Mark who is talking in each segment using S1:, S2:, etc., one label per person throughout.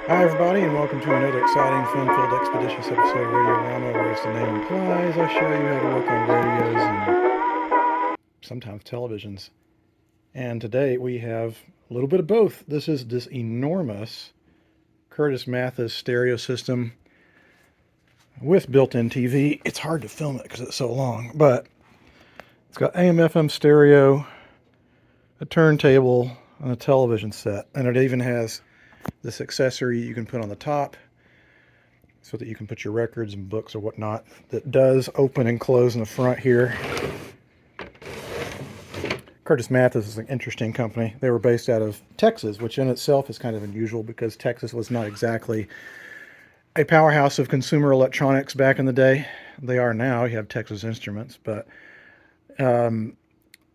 S1: Hi, everybody, and welcome to another exciting, fun-filled, expeditious episode of Radiorama, where, as the name implies, I show you how to work on radios and sometimes televisions. And today we have a little bit of both. This is this enormous Curtis Mathis stereo system with built-in TV. It's hard to film it because it's so long, but it's got AM/FM stereo, a turntable, and a television set. And it even has this accessory you can put on the top so that you can put your records and books or whatnot, that does open and close in the front here. Curtis Mathis is an interesting company. They were based out of Texas, which in itself is kind of unusual because Texas was not exactly a powerhouse of consumer electronics back in the day. They are now. You have Texas Instruments, but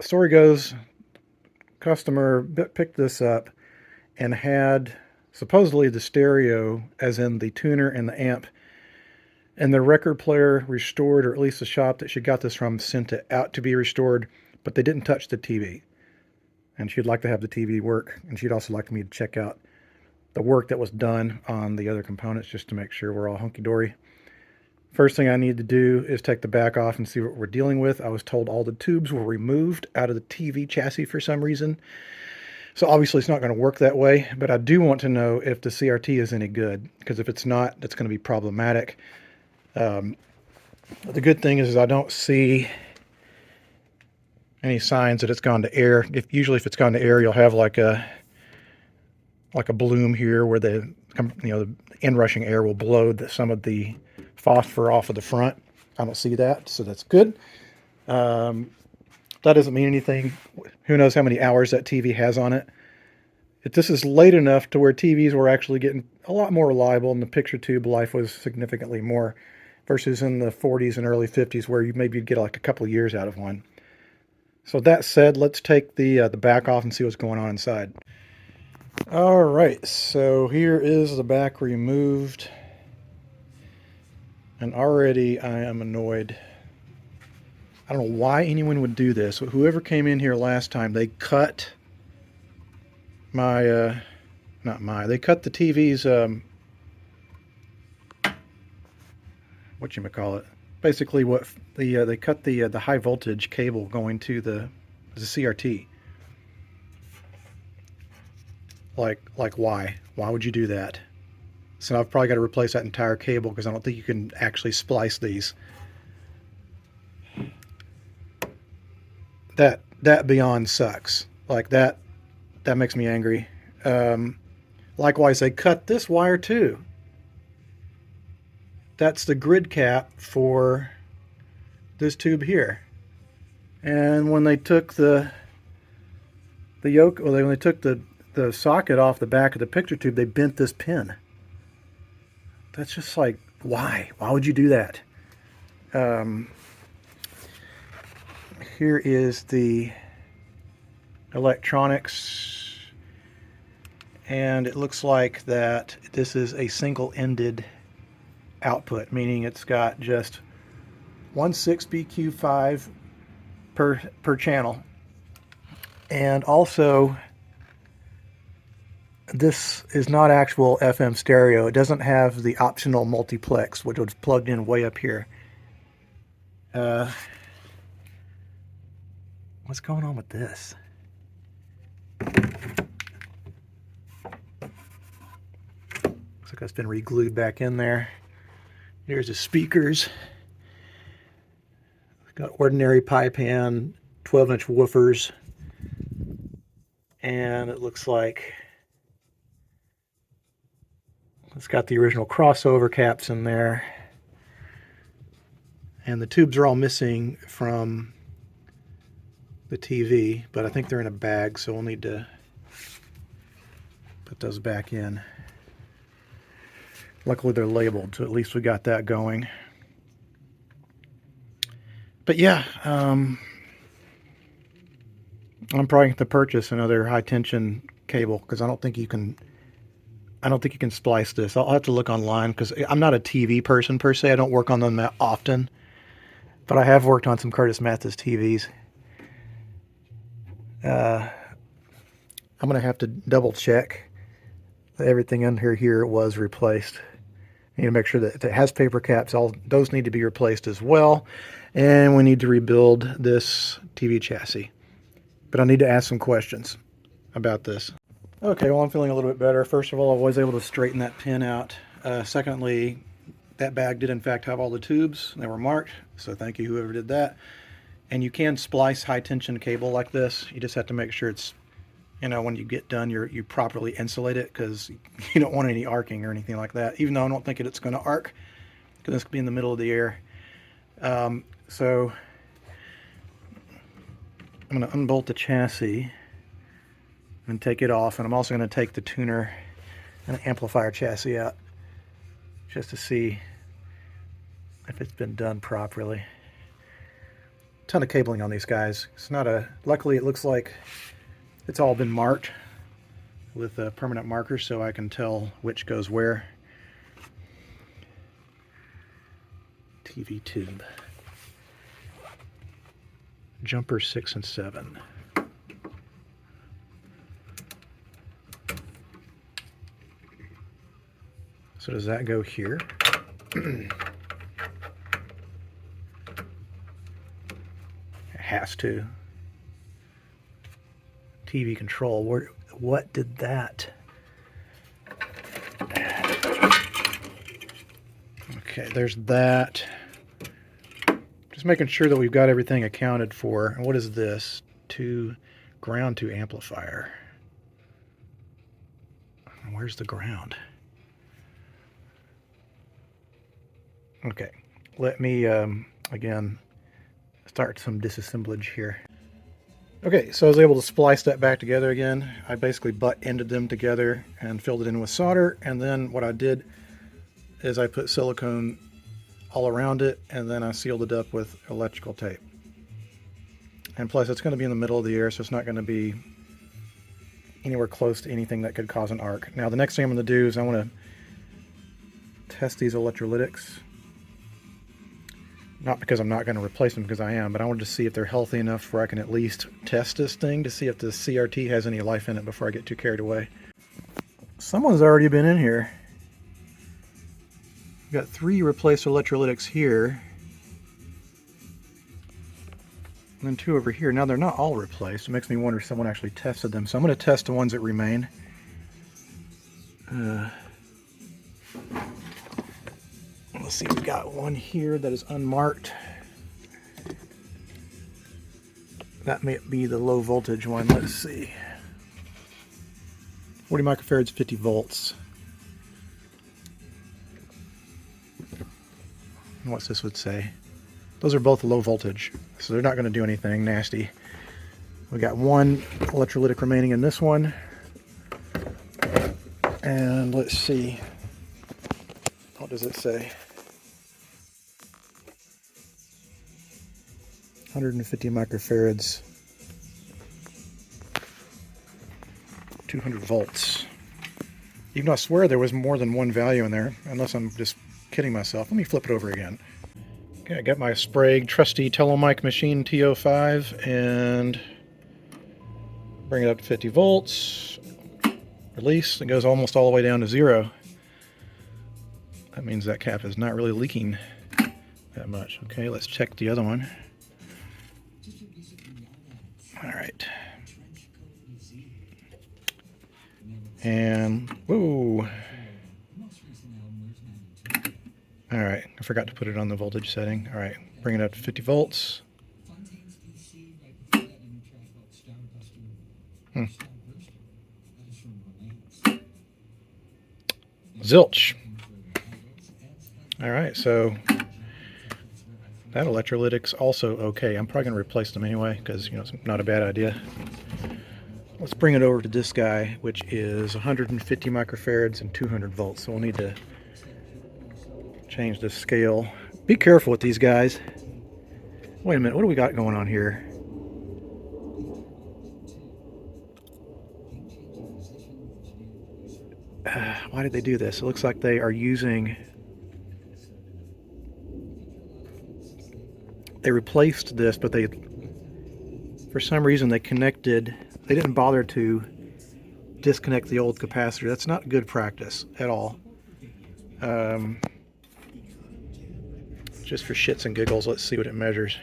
S1: story goes, customer picked this up and had supposedly the stereo, as in the tuner and the amp, and the record player restored, or at least the shop that she got this from sent it out to be restored, but they didn't touch the TV. And she'd like to have the TV work, and she'd also like me to check out the work that was done on the other components just to make sure we're all hunky-dory. First thing I need to do is take the back off and see what we're dealing with. I was told all the tubes were removed out of the TV chassis for some reason. So obviously it's not going to work that way, but I do want to know if the CRT is any good, because if it's not, that's going to be problematic. The good thing is I don't see any signs that it's gone to air. Usually if it's gone to air, you'll have like a bloom here where the inrushing air will blow some of the phosphor off of the front. I don't see that, so that's good. That doesn't mean anything. Who knows how many hours that TV has on it. This is late enough to where TVs were actually getting a lot more reliable, and the picture tube life was significantly more, versus in the 40s and early 50s where you maybe get like a couple of years out of one. So that said, let's take the back off and see what's going on inside. All right, so here is the back removed, and already I am annoyed. I don't know why anyone would do this. Whoever came in here last time, they cut my, they cut the TV's, whatchamacallit. Basically they cut the high voltage cable going to the CRT. Like why? Why would you do that? So I've probably got to replace that entire cable because I don't think you can actually splice these. That beyond sucks. Like that makes me angry. Likewise, they cut this wire too. That's the grid cap for this tube here. And when they took the yoke, or when they took the socket off the back of the picture tube, they bent this pin. That's just like, why? Why would you do that? Here is the electronics, and it looks like that this is a single-ended output, meaning it's got just 1/6 BQ5 per channel. And also, this is not actual FM stereo. It doesn't have the optional multiplex, which was plugged in way up here. What's going on with this? Looks like that's been re-glued back in there. Here's the speakers. Got ordinary pie pan, 12-inch woofers. And it looks like it's got the original crossover caps in there. And the tubes are all missing from the TV, but I think they're in a bag, so we'll need to put those back in. Luckily they're labeled, so at least we got that going. But yeah, I'm probably going to purchase another high tension cable because I don't think you can splice this. I'll have to look online because I'm not a TV person per se. I don't work on them that often, but I have worked on some Curtis Mathis TVs. I'm going to have to double check everything under here was replaced. You need to make sure that if it has paper caps, all those need to be replaced as well. And we need to rebuild this TV chassis. But I need to ask some questions about this. Okay, well, I'm feeling a little bit better. First of all, I was able to straighten that pin out. Secondly, that bag did in fact have all the tubes. They were marked, so thank you whoever did that. And you can splice high tension cable like this. You just have to make sure it's, you know, when you get done, you properly insulate it, because you don't want any arcing or anything like that, even though I don't think it's going to arc, because it's going to be in the middle of the air. So I'm going to unbolt the chassis and take it off, and I'm also going to take the tuner and amplifier chassis out just to see if it's been done properly. Ton of cabling on these guys. It's not a, luckily it looks like it's all been marked with permanent markers, so I can tell which goes where. TV tube. Jumper 6 and 7. So does that go here? It has to. TV control. What did that? Okay, there's that. Just making sure that we've got everything accounted for. And what is this? Ground to amplifier. Where's the ground? Okay, let me again start some disassemblage here. Okay, so I was able to splice that back together again. I basically butt-ended them together and filled it in with solder, and then what I did is I put silicone all around it, and then I sealed it up with electrical tape. And plus, it's going to be in the middle of the air, so it's not going to be anywhere close to anything that could cause an arc. Now, the next thing I'm going to do is I want to test these electrolytics. Not because I'm not going to replace them, because I am, but I wanted to see if they're healthy enough where I can at least test this thing to see if the CRT has any life in it before I get too carried away. Someone's already been in here. We've got 3 replaced electrolytics here. And then 2 over here. Now they're not all replaced. It makes me wonder if someone actually tested them. So I'm going to test the ones that remain. Let's see, we've got one here that is unmarked. That may be the low voltage one. Let's see. 40 microfarads, 50 volts. And what's this would say? Those are both low voltage, so they're not going to do anything nasty. We got 1 electrolytic remaining in this one. And let's see. What does it say? 150 microfarads, 200 volts. Even though I swear there was more than one value in there, unless I'm just kidding myself. Let me flip it over again. Okay, I got my Sprague trusty Telemic machine T05 and bring it up to 50 volts. Release. It goes almost all the way down to 0. That means that cap is not really leaking that much. Okay, let's check the other one. All right. And, whoa. All right, I forgot to put it on the voltage setting. All right, bring it up to 50 volts. Zilch. All right, so that electrolytic's also okay. I'm probably going to replace them anyway because, you know, it's not a bad idea. Let's bring it over to this guy, which is 150 microfarads and 200 volts. So we'll need to change the scale. Be careful with these guys. Wait a minute, what do we got going on here? Why did they do this? It looks like they are using... They replaced this, but they, for some reason, they connected... They didn't bother to disconnect the old capacitor. That's not good practice at all. Just for shits and giggles, let's see what it measures.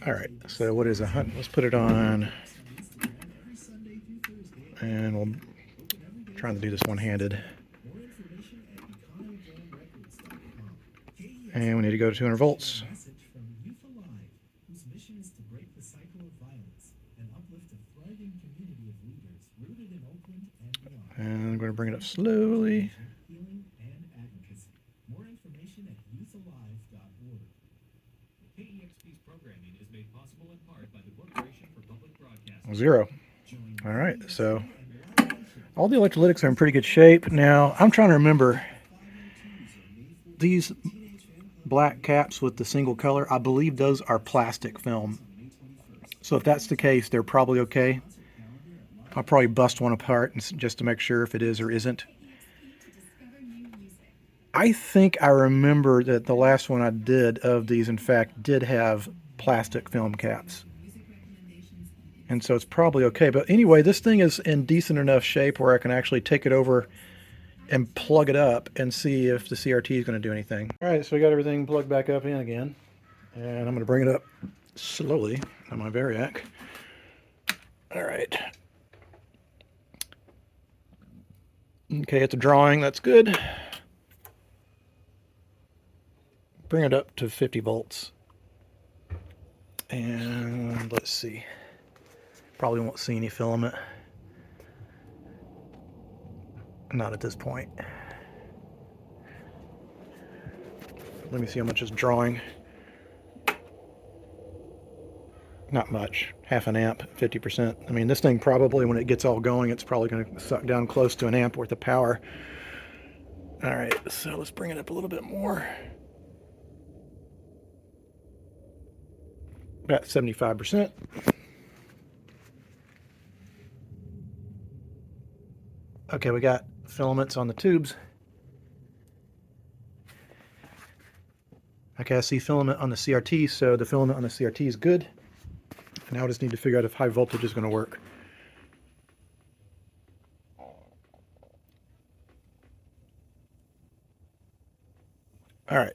S1: All right, so what is a hunt? Let's put it on, and we'll trying to do this one-handed. And we need to go to 200 volts. And I'm going to bring it up slowly. Zero. All right, so all the electrolytics are in pretty good shape. Now, I'm trying to remember these black caps with the single color. I believe those are plastic film. So if that's the case, they're probably okay. I'll probably bust one apart just to make sure if it is or isn't. I think I remember that the last one I did of these, in fact, did have plastic film caps. And so it's probably okay. But anyway, this thing is in decent enough shape where I can actually take it over and plug it up and see if the CRT is going to do anything. All right, so we got everything plugged back up in again. And I'm going to bring it up slowly on my Variac. All right. Okay, it's a drawing. That's good. Bring it up to 50 volts. And let's see. Probably won't see any filament. Not at this point. Let me see how much it's drawing. Not much. Half an amp, 50%. I mean, this thing probably, when it gets all going, it's probably going to suck down close to an amp worth of power. All right, so let's bring it up a little bit more. About 75%. Okay, we got filaments on the tubes. Okay, I see filament on the CRT, so the filament on the CRT is good. Now I just need to figure out if high voltage is going to work. All right.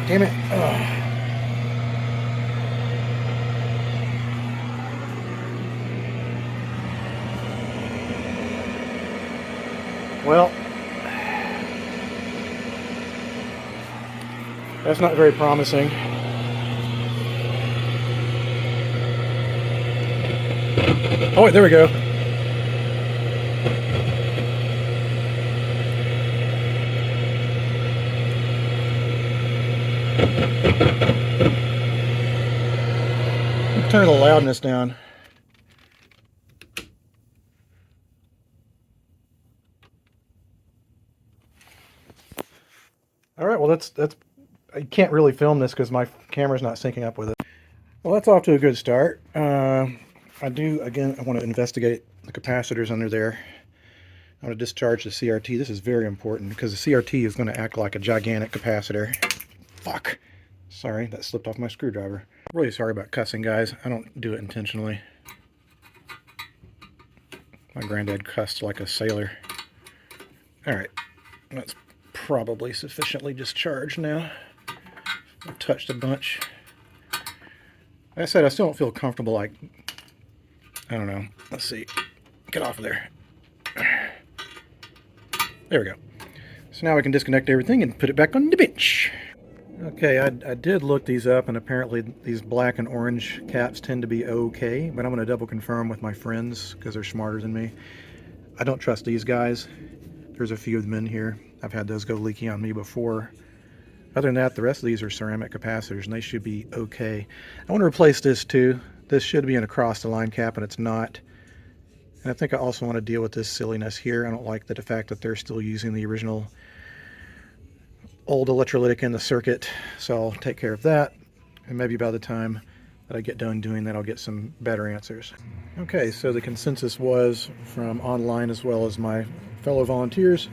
S1: Damn it. Ugh. Well, that's not very promising. Oh, wait, there we go. Turn the loudness down. All right, well, that's I can't really film this because my camera's not syncing up with it. Well, that's off to a good start. I want to investigate the capacitors under there. I want to discharge the CRT. This is very important because the CRT is going to act like a gigantic capacitor. Fuck. Sorry, that slipped off my screwdriver. Really sorry about cussing, guys. I don't do it intentionally. My granddad cussed like a sailor. Alright, that's probably sufficiently discharged now. I've touched a bunch. Like I said, I still don't feel comfortable, like, I don't know. Let's see. Get off of there. There we go. So now we can disconnect everything and put it back on the bench. Okay, I did look these up, and apparently these black and orange caps tend to be okay, but I'm going to double confirm with my friends because they're smarter than me. I don't trust these guys. There's a few of them in here. I've had those go leaky on me before. Other than that, the rest of these are ceramic capacitors, and they should be okay. I want to replace this too. This should be an across-the-line cap, and it's not. And I think I also want to deal with this silliness here. I don't like the fact that they're still using the original old electrolytic in the circuit, so I'll take care of that. And maybe by the time that I get done doing that, I'll get some better answers. Okay, so the consensus was from online as well as my fellow volunteers,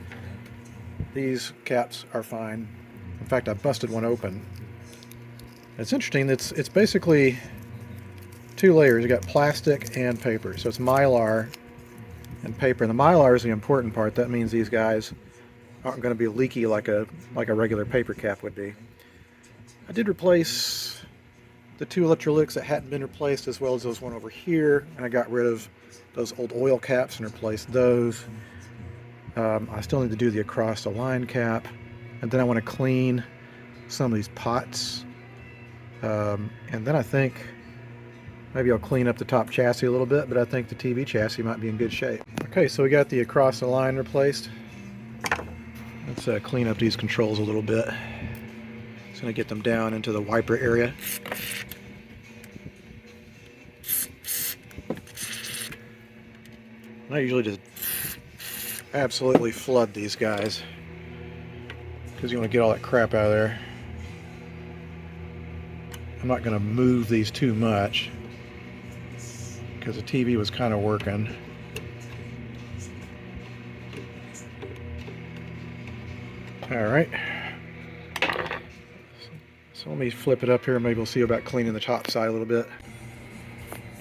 S1: these caps are fine. In fact, I busted one open. It's interesting, it's basically two layers. You got plastic and paper. So it's mylar and paper. And the mylar is the important part. That means these guys aren't going to be leaky like a regular paper cap would be. I did replace the two electrolytics that hadn't been replaced, as well as those one over here, and I got rid of those old oil caps and replaced those. I still need to do the across the line cap, and then I want to clean some of these pots, and then I think maybe I'll clean up the top chassis a little bit, but I think the TV chassis might be in good shape. Okay, so we got the across the line replaced. Let's clean up these controls a little bit. Just going to get them down into the wiper area. I usually just absolutely flood these guys because you want to get all that crap out of there. I'm not going to move these too much because the TV was kind of working. Alright, so let me flip it up here and maybe we'll see about cleaning the top side a little bit.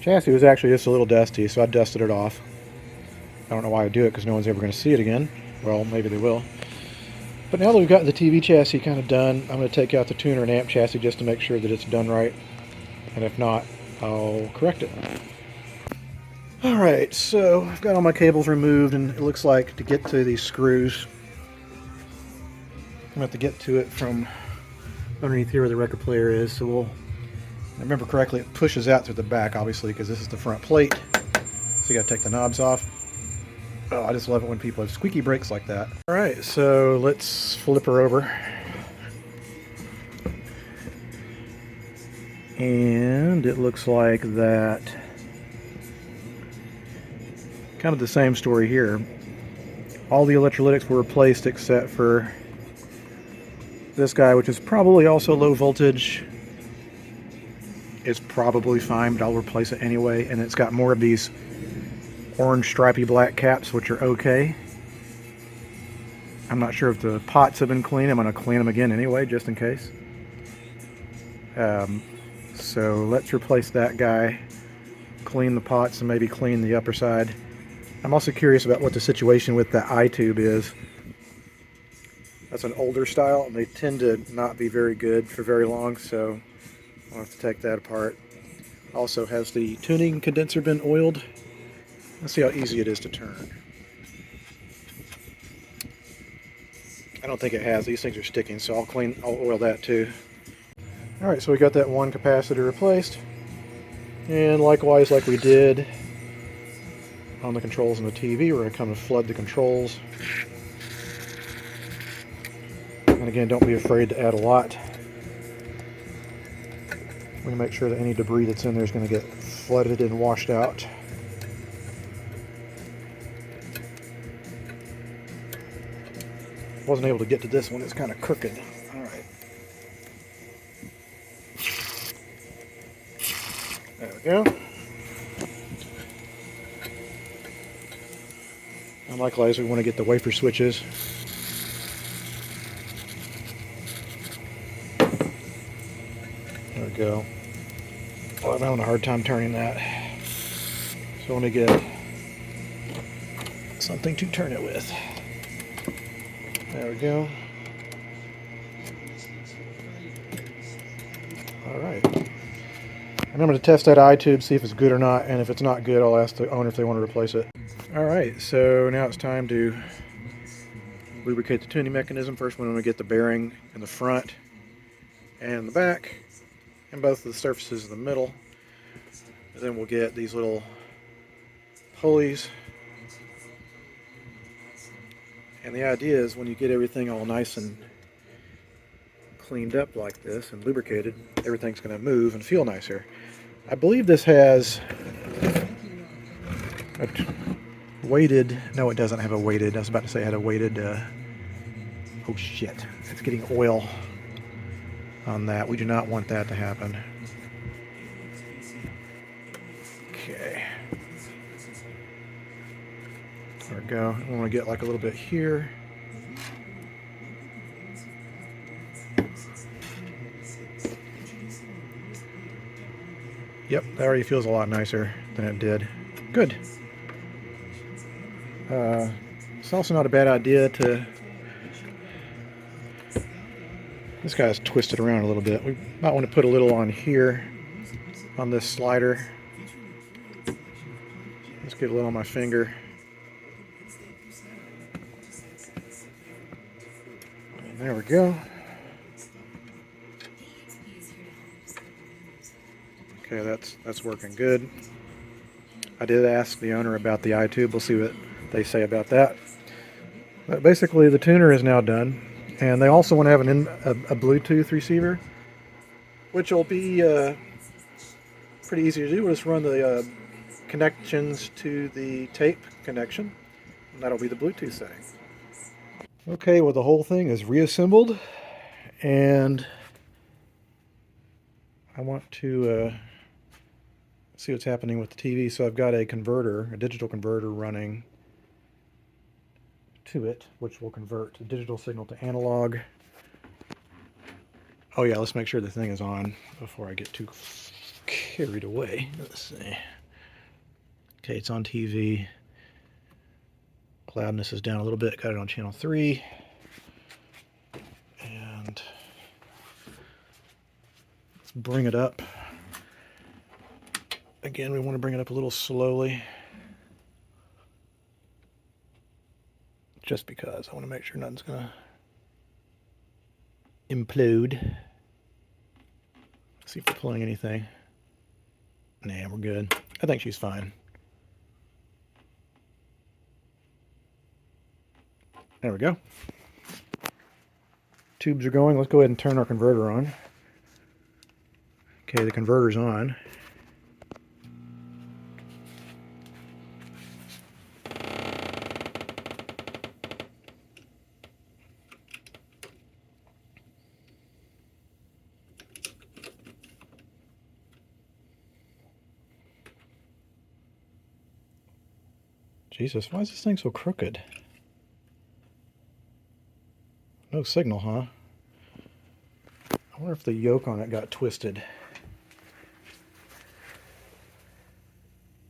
S1: Chassis was actually just a little dusty, so I dusted it off. I don't know why I do it because no one's ever going to see it again. Well, maybe they will. But now that we've got the TV chassis kind of done, I'm going to take out the tuner and amp chassis just to make sure that it's done right. And if not, I'll correct it. Alright, so I've got all my cables removed, and it looks like to get to these screws, I'm going to have to get to it from underneath here where the record player is. So we'll, if I remember correctly, it pushes out through the back, obviously, because this is the front plate. So you got to take the knobs off. Oh, I just love it when people have squeaky brakes like that. Alright, so let's flip her over. And it looks like that. Kind of the same story here. All the electrolytics were replaced except for this guy, which is probably also low voltage. It's probably fine, but I'll replace it anyway. And it's got more of these orange stripy black caps, which are okay. I'm not sure if the pots have been cleaned. I'm going to clean them again anyway, just in case. So let's replace that guy, clean the pots, and maybe clean the upper side. I'm also curious about what the situation with the eye-tube is. That's an older style, and they tend to not be very good for very long, so I'll have to take that apart. Also, has the tuning condenser been oiled? Let's see how easy it is to turn. I don't think it has. These things are sticking, so I'll oil that too. Alright, so we got that one capacitor replaced. And likewise, like we did on the controls in the TV, we're going to come and flood the controls. And again, don't be afraid to add a lot. We're going to make sure that any debris that's in there is going to get flooded and washed out. Wasn't able to get to this one, it's kind of crooked. Alright. There we go. And likewise, we want to get the wafer switches. There we go. Oh, I'm having a hard time turning that. So let me get something to turn it with. There we go. Alright. Remember to test that eye-tube, see if it's good or not, and if it's not good, I'll ask the owner if they want to replace it. Alright, so now it's time to lubricate the tuning mechanism. First, we're going to get the bearing in the front and the back, and both of the surfaces in the middle. And then we'll get these little pulleys And the idea is when you get everything all nice and cleaned up like this and lubricated, everything's going to move and feel nicer. I believe this has a weighted, no it doesn't have a weighted, I was about to say it had a weighted, oh shit, it's getting oil on that. We do not want that to happen. Okay. There we go. I want to get like a little bit here. Yep, that already feels a lot nicer than it did. Good. It's also not a bad idea to... This guy's twisted around a little bit. We might want to put a little on here on this slider. Let's get a little on my finger. And there we go. Okay, that's working good. I did ask the owner about the iTube. We'll see what they say about that. But basically, the tuner is now done, and they also want to have a Bluetooth receiver, which will be pretty easy to do. We'll just run the connections to the tape connection, and that'll be the Bluetooth setting. Okay, well the whole thing is reassembled, and I want to see what's happening with the TV. So I've got a converter, a digital converter running to it, which will convert the digital signal to analog. Oh yeah, let's make sure the thing is on before I get too carried away. Let's see. Okay, it's on TV. Loudness is down a little bit. Got it on channel 3. And let's bring it up. Again, we want to bring it up a little slowly. Just because I want to make sure nothing's going to implode. See if we're pulling anything. Nah, we're good. I think she's fine. There we go. Tubes are going. Let's go ahead and turn our converter on. Okay, the converter's on. Jesus, why is this thing so crooked? No signal, huh? I wonder if the yoke on it got twisted.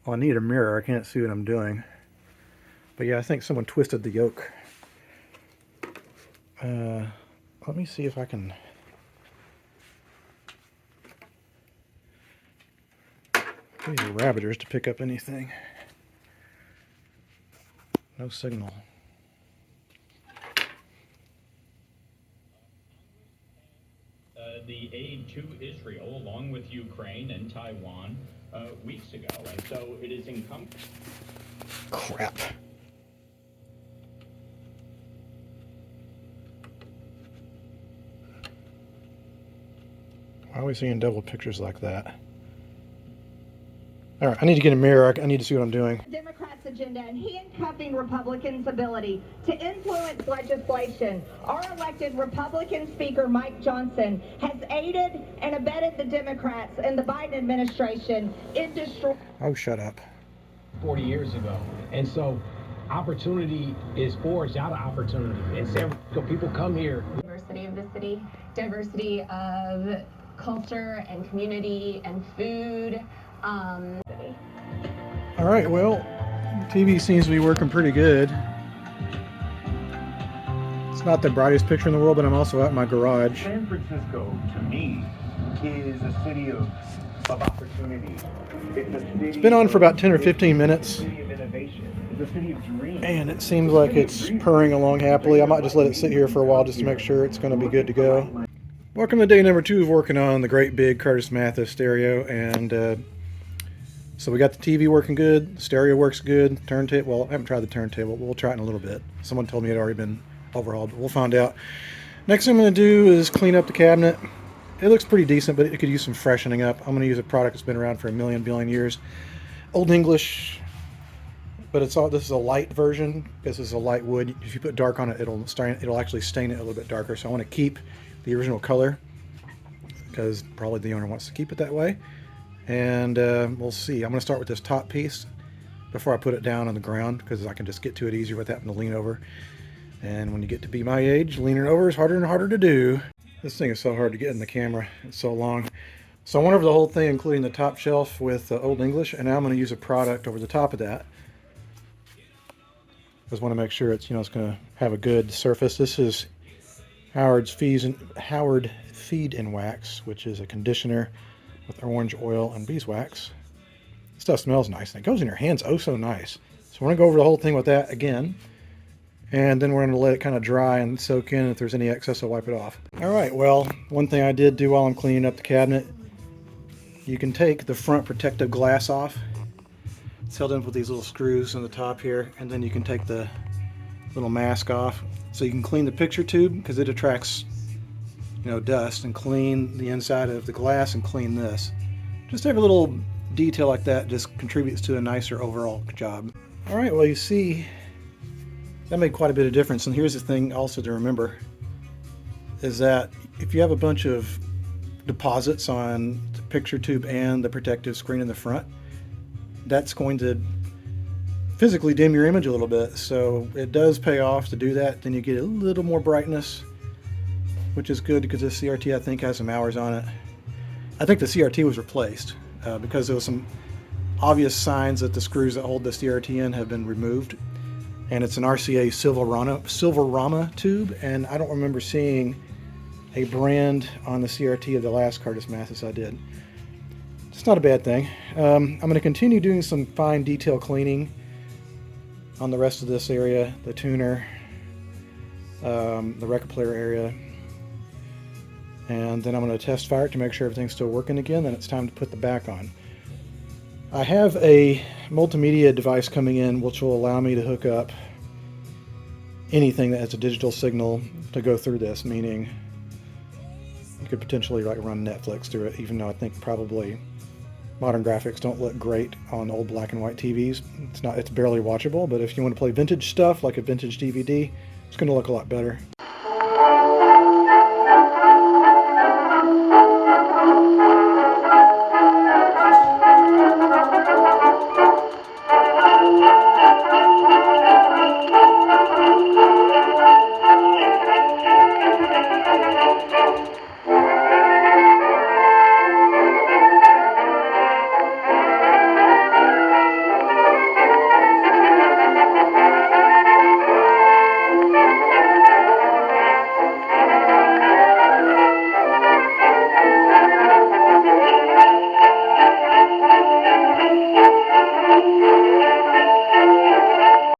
S1: Well, I need a mirror. I can't see what I'm doing. But yeah, I think someone twisted the yoke. Let me see if I can... Use the rabbiters to pick up anything. No signal.
S2: The aid to Israel, along with Ukraine and Taiwan, weeks ago, and so it is incumbent.
S1: Crap. Why are we seeing double pictures like that? All right, I need to get a mirror. I need to see what I'm doing.
S3: Democrats' agenda and handcuffing Republicans' ability to influence legislation. Our elected Republican Speaker Mike Johnson has aided and abetted the Democrats and the Biden administration in destroying.
S1: Oh, shut up.
S4: 40 years ago. And so opportunity is forged out of opportunity. In San Francisco, people come here.
S5: Diversity of the city, diversity of culture and community and food.
S1: All right, well, TV seems to be working pretty good. It's not the brightest picture in the world, but I'm also at my garage.
S6: San Francisco, to me, is a city of opportunity.
S1: It's been on for about 10 or 15 minutes.
S6: It's a city of dreams.
S1: And it seems like it's purring along happily. I might just let it sit here for a while just to make sure it's going to be good to go. Welcome to day number 2 of working on the great big Curtis Mathis stereo. And So we got the TV working good, stereo works good, turntable. Well, I haven't tried the turntable. We'll try it in a little bit. Someone told me it had already been overhauled, but we'll find out. Next thing I'm going to do is clean up the cabinet. It looks pretty decent, but it could use some freshening up. I'm going to use a product that's been around for a billion years. Old English, but this is a light version. This is a light wood. If you put dark on it, it'll actually stain it a little bit darker. So I want to keep the original color because probably the owner wants to keep it that way. And we'll see. I'm going to start with this top piece before I put it down on the ground because I can just get to it easier without having to lean over. And when you get to be my age, leaning over is harder and harder to do. This thing is so hard to get in the camera. It's so long. So I went over the whole thing, including the top shelf with Old English, and now I'm going to use a product over the top of that. Just want to make sure it's going to have a good surface. This is Howard Feed and Wax, which is a conditioner with orange oil and beeswax. Stuff smells nice and it goes in your hands oh so nice. So we're going to go over the whole thing with that again, and then we're going to let it kind of dry and soak in. If there's any excess, I'll wipe it off. Alright, well, one thing I did do while I'm cleaning up the cabinet, you can take the front protective glass off. It's held in with these little screws on the top here, and then you can take the little mask off so you can clean the picture tube because it attracts dust, and clean the inside of the glass and clean this. Just every little detail like that just contributes to a nicer overall job. Alright, well, you see that made quite a bit of difference. And here's the thing also to remember is that if you have a bunch of deposits on the picture tube and the protective screen in the front, that's going to physically dim your image a little bit. So it does pay off to do that. Then you get a little more brightness, which is good because this CRT I think has some hours on it. I think the CRT was replaced because there was some obvious signs that the screws that hold the CRT in have been removed. And it's an RCA Silverama tube, and I don't remember seeing a brand on the CRT of the last Curtis Mathis I did. It's not a bad thing. I'm going to continue doing some fine detail cleaning on the rest of this area, the tuner, the record player area, and then I'm going to test fire it to make sure everything's still working again. Then it's time to put the back on. I have a multimedia device coming in which will allow me to hook up anything that has a digital signal to go through this, meaning you could potentially run Netflix through it, even though I think probably modern graphics don't look great on old black and white TVs. It's barely watchable, but if you want to play vintage stuff like a vintage DVD, it's going to look a lot better.